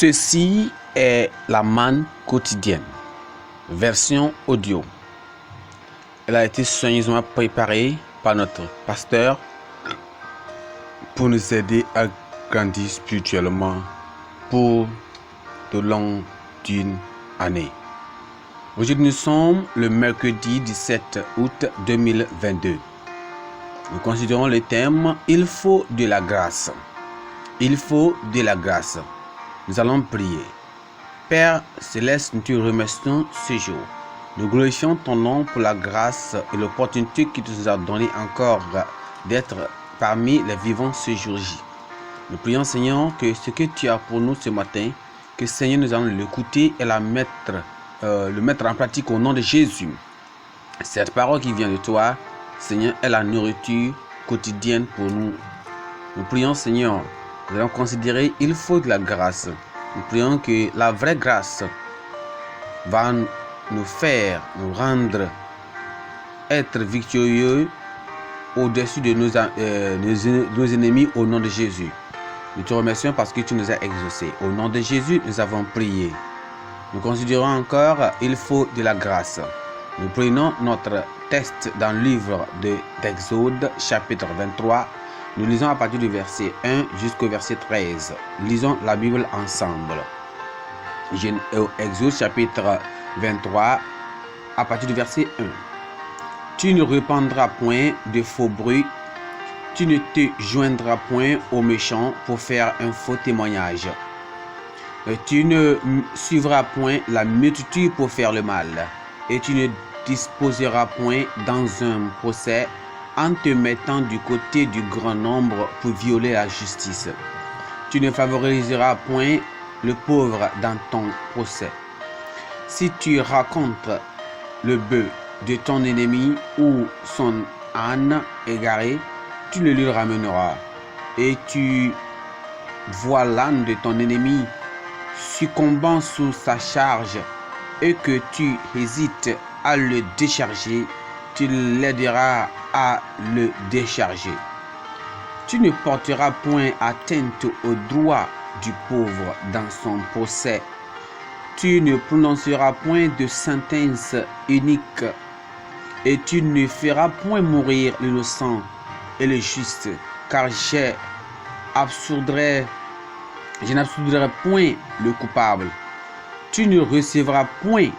Ceci est la manne quotidienne, version audio. Elle a été soigneusement préparée par notre pasteur pour nous aider à grandir spirituellement pour de longue d'une année. Aujourd'hui, nous sommes le mercredi 17 août 2022. Nous considérons le thème « Il faut de la grâce ». Il faut de la grâce. Nous allons prier. Père Céleste, nous te remercions ce jour. Nous glorifions ton nom pour la grâce et l'opportunité que tu nous as donné encore d'être parmi les vivants ce jour-ci. Nous prions, Seigneur, que ce que tu as pour nous ce matin, que Seigneur, nous allons l'écouter et le mettre en pratique au nom de Jésus. Cette parole qui vient de toi, Seigneur, est la nourriture quotidienne pour nous. Nous prions, Seigneur, nous allons considérer il faut de la grâce. Nous prions que la vraie grâce va nous rendre être victorieux au-dessus de nos ennemis au nom de Jésus. Nous te remercions parce que tu nous as exaucés. Au nom de Jésus, nous avons prié. Nous considérons encore il faut de la grâce. Nous prenons notre texte dans le livre d'Exode, chapitre 23. Nous lisons à partir du verset 1 jusqu'au verset 13. Lisons la Bible ensemble. Exode chapitre 23 à partir du verset 1. Tu ne répandras point de faux bruit, tu ne te joindras point aux méchants pour faire un faux témoignage. Tu ne suivras point la multitude pour faire le mal, et tu ne disposeras point dans un procès en te mettant du côté du grand nombre pour violer la justice. Tu ne favoriseras point le pauvre dans ton procès. Si tu racontes le bœuf de ton ennemi ou son âne égaré, tu le lui ramèneras. Et tu vois l'âne de ton ennemi succombant sous sa charge et que tu hésites à le décharger, tu l'aideras à le décharger. Tu ne porteras point atteinte au droit du pauvre dans son procès. Tu ne prononceras point de sentence unique et tu ne feras point mourir l'innocent et le juste, car je n'absoudrai point le coupable. Tu ne recevras point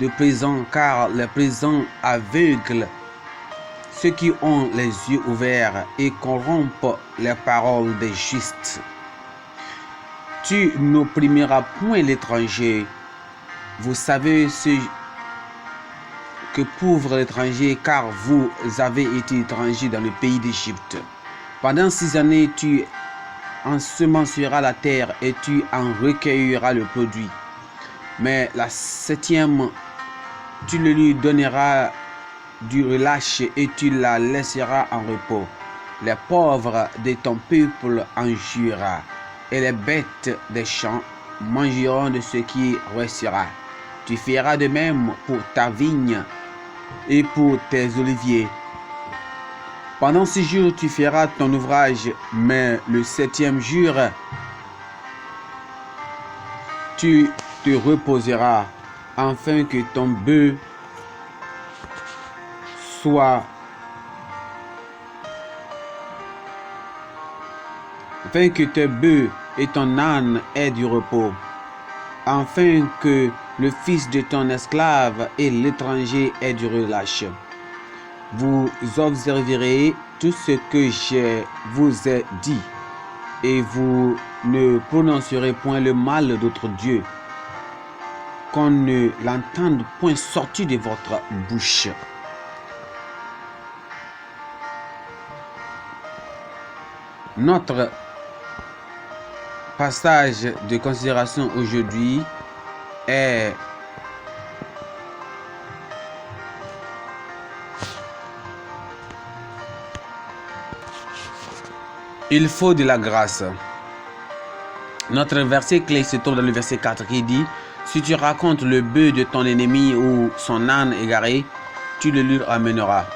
de présent, car les présents aveuglent ceux qui ont les yeux ouverts et corrompent les paroles des justes. Tu n'opprimeras point l'étranger. Vous savez ce que pauvre l'étranger, car vous avez été étrangers dans le pays d'Égypte. Pendant 6 années, tu ensemenceras la terre et tu en recueilleras le produit. Mais la 7e, tu le lui donneras du relâche et tu la laisseras en repos. Les pauvres de ton peuple en jouiront et les bêtes des champs mangeront de ce qui restera. Tu feras de même pour ta vigne et pour tes oliviers. Pendant 6 jours, tu feras ton ouvrage, mais le 7e jour, tu te reposeras, afin que ton bœuf afin que tes bœufs et ton âne aient du repos, afin que le fils de ton esclave et l'étranger aient du relâche. Vous observerez tout ce que je vous ai dit, et vous ne prononcerez point le mal d'autres dieux, qu'on ne l'entende point sortir de votre bouche. Notre passage de considération aujourd'hui est il faut de la grâce. Notre verset clé se trouve dans le verset 4 qui dit: si tu racontes le bœuf de ton ennemi ou son âne égaré, tu le lui ramèneras.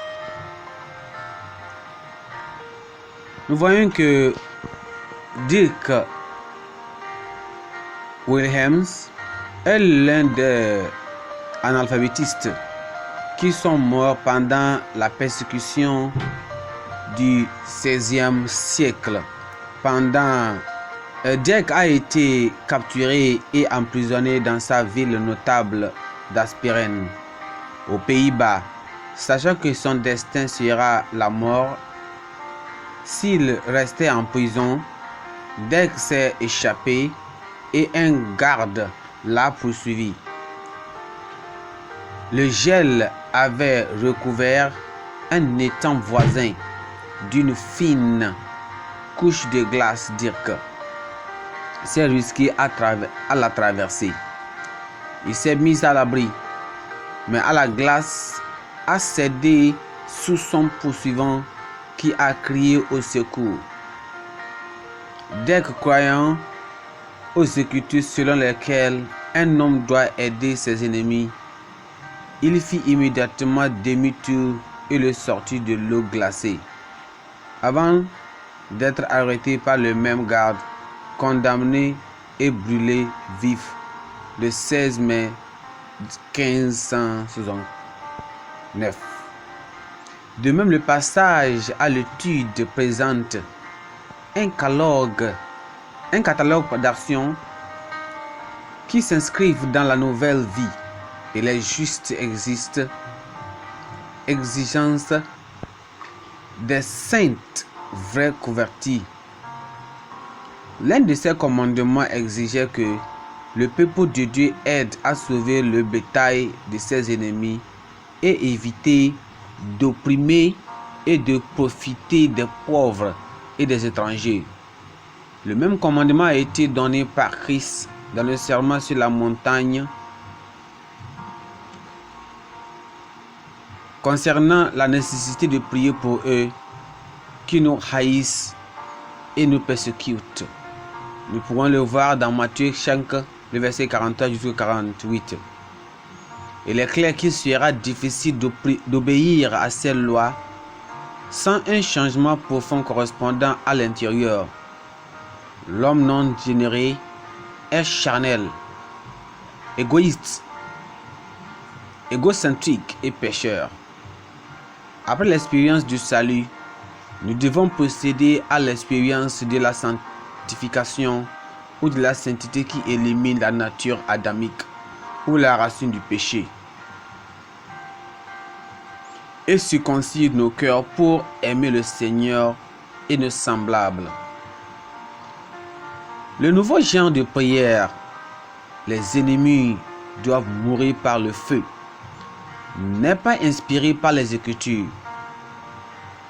Nous voyons que dire que Wilhelms est l'un des analphabétistes qui sont morts pendant la persécution du XVIe siècle. Dirk a été capturé et emprisonné dans sa ville notable d'Asperen, aux Pays-Bas, sachant que son destin sera la mort. S'il restait en prison, Dirk s'est échappé et un garde l'a poursuivi. Le gel avait recouvert un étang voisin d'une fine couche de glace. Dirk s'est risqué à la traverser. Il s'est mis à l'abri, mais à la glace a cédé sous son poursuivant qui a crié au secours. Dirk, croyant aux Écritures selon lesquelles un homme doit aider ses ennemis, il fit immédiatement demi-tour et le sortit de l'eau glacée, avant d'être arrêté par le même garde, condamné et brûlé vif le 16 mai 1569. De même, le passage à l'étude présente un catalogue d'actions qui s'inscrivent dans la nouvelle vie et les justes exigences des saintes vrais convertis. L'un de ces commandements exigeait que le peuple de Dieu aide à sauver le bétail de ses ennemis et éviter d'opprimer et de profiter des pauvres et des étrangers. Le même commandement a été donné par Christ dans le sermon sur la montagne concernant la nécessité de prier pour eux qui nous haïssent et nous persécutent. Nous pouvons le voir dans Matthieu 5, le verset 43 jusqu'au 48. Il est clair qu'il sera difficile d'obéir à ces lois sans un changement profond correspondant à l'intérieur. L'homme non généré est charnel, égoïste, égocentrique et pécheur. Après l'expérience du salut, nous devons procéder à l'expérience de la sanctification ou de la sainteté qui élimine la nature adamique ou la racine du péché et circoncise nos cœurs pour aimer le Seigneur et nos semblables. Le nouveau genre de prière, les ennemis doivent mourir par le feu, n'est pas inspiré par les Écritures.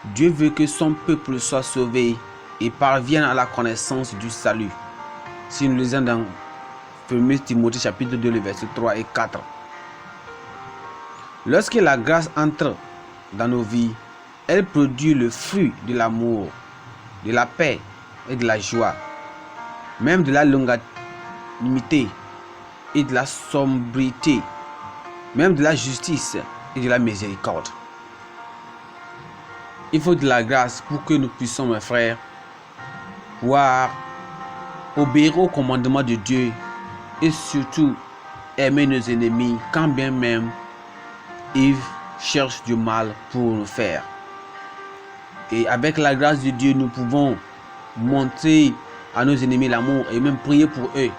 Dieu veut que son peuple soit sauvé et parvienne à la connaissance du salut. Si nous lisons dans 1 Timothée chapitre 2, le verset 3 et 4. Lorsque la grâce entre dans nos vies, elle produit le fruit de l'amour, de la paix et de la joie, même de la longanimité et de la sobriété, même de la justice et de la miséricorde. Il faut de la grâce pour que nous puissions, mes frères, pouvoir obéir au commandement de Dieu et surtout aimer nos ennemis quand bien même ils cherchent du mal pour nous faire. Et avec la grâce de Dieu, nous pouvons montrer à nos ennemis l'amour et même prier pour eux,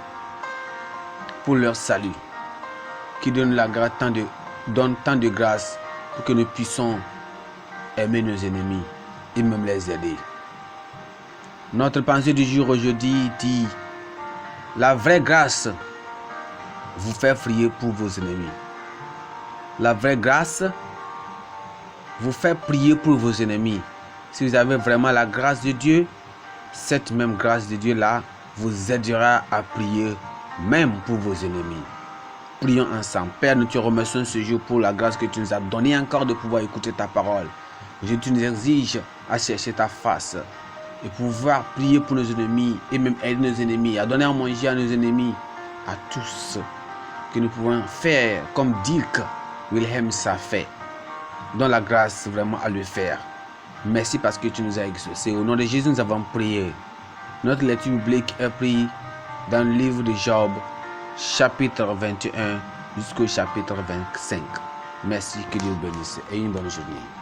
pour leur salut, qui donne tant de grâce pour que nous puissions aimer nos ennemis et même les aider. Notre pensée du jour aujourd'hui dit: la vraie grâce vous fait prier pour vos ennemis. La vraie grâce vous fait prier pour vos ennemis. Si vous avez vraiment la grâce de Dieu, cette même grâce de Dieu là vous aidera à prier même pour vos ennemis. Prions ensemble. Père, nous te remercions ce jour pour la grâce que tu nous as donnée encore de pouvoir écouter ta parole. Aujourd'hui, tu nous exiges à chercher ta face et pouvoir prier pour nos ennemis et même aider nos ennemis, à donner à manger à nos ennemis, à tous, que nous pouvons faire comme Dirk Wilhelms a fait. Donne la grâce vraiment à le faire. Merci parce que tu nous as exaucés. Au nom de Jésus, nous avons prié. Notre lecture biblique est prise dans le livre de Job, chapitre 21 jusqu'au chapitre 25. Merci, que Dieu vous bénisse et une bonne journée.